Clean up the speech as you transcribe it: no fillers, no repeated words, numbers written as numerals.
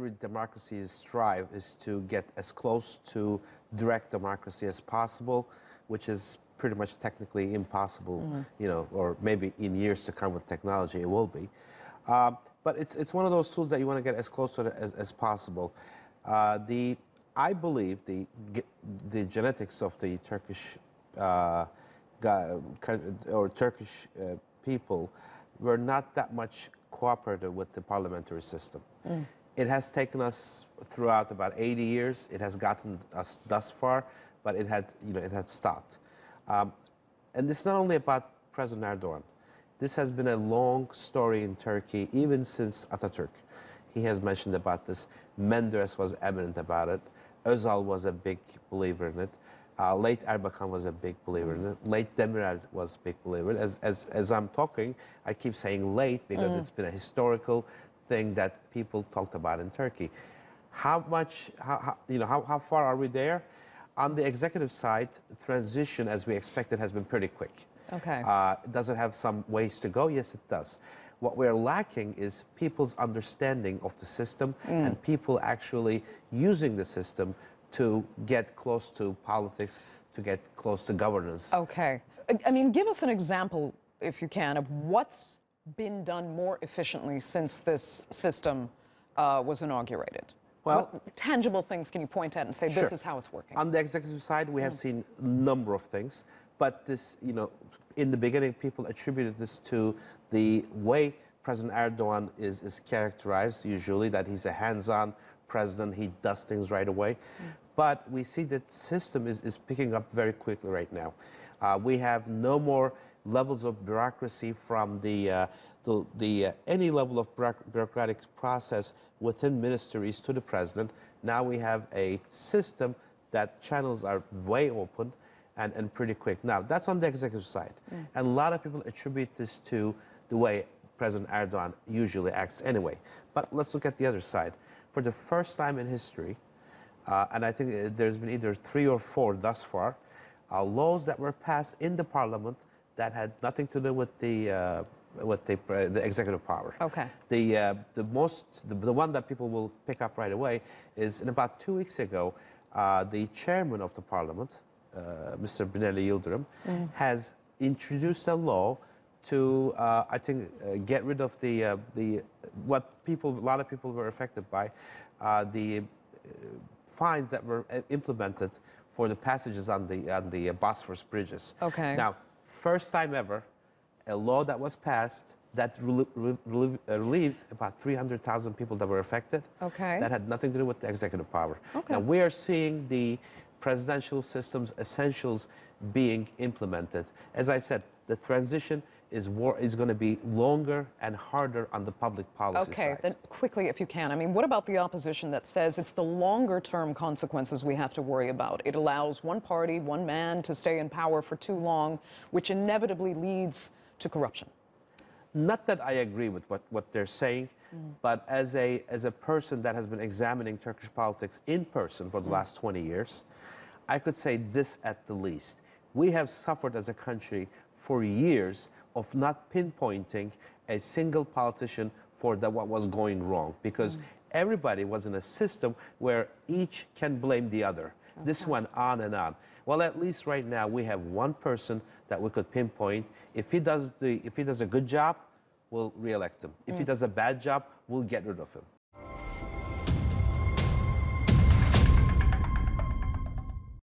every democracy's strive is to get as close to direct democracy as possible, which is pretty much technically impossible, you know, or maybe in years to come with technology it will be. But it's one of those tools that you want to get as close to it as possible. I believe the genetics of the Turkish Turkish people were not that much cooperative with the parliamentary system. It has taken us throughout about 80 years. It has gotten us thus far, but it had stopped. And it's not only about President Erdogan. This has been a long story in Turkey, even since Atatürk. He has mentioned about this. Menderes was eminent about it. Özal was a big believer in it. Late Erbakan was a big believer in it. Late Demirel was a big believer in it. As I'm talking, I keep saying late because it's been a historical thing that people talked about in Turkey. How far are we there? On the executive side, transition, as we expected, has been pretty quick. Okay. Does it have some ways to go? Yes, it does. What we're lacking is people's understanding of the system and people actually using the system to get close to politics, to get close to governance. Okay. I mean, give us an example, if you can, of what's been done more efficiently since this system was inaugurated. Well, what tangible things can you point at and say, this is how it's working? On the executive side, we have seen a number of things, but this, in the beginning, people attributed this to the way President Erdogan is characterized, usually, that he's a hands-on president, he does things right away. But we see that system is picking up very quickly right now. We have no more levels of bureaucracy from any level of bureaucratic process within ministries to the president. Now we have a system that channels are way open and pretty quick. Now, that's on the executive side. And a lot of people attribute this to the way President Erdogan usually acts anyway. But let's look at the other side. For the first time in history, and I think there's been either 3 or 4 thus far, laws that were passed in the parliament that had nothing to do with the executive power. Okay. The one that people will pick up right away is, in about 2 weeks ago, the chairman of the parliament, Mr. Binali Yildirim, has introduced a law to, I think, get rid of a lot of people were affected by, the fines that were implemented for the passages on the Bosphorus bridges. Okay. Now, first time ever, a law that was passed that relieved about 300,000 people that were affected. Okay. That had nothing to do with the executive power. Okay. Now, we are seeing the presidential system's essentials being implemented. As I said, the transition is going to be longer and harder on the public policy side. Okay, then quickly, if you can. I mean, what about the opposition that says it's the longer-term consequences we have to worry about? It allows one party, one man to stay in power for too long, which inevitably leads to corruption. Not that I agree with what they're saying, but as a person that has been examining Turkish politics in person for the last 20 years, I could say this at the least. We have suffered as a country for years of not pinpointing a single politician for what was going wrong, because everybody was in a system where each can blame the other. Okay. This went on and on. Well, at least right now we have one person that we could pinpoint. If he does a good job, we'll re-elect him. If he does a bad job, we'll get rid of him.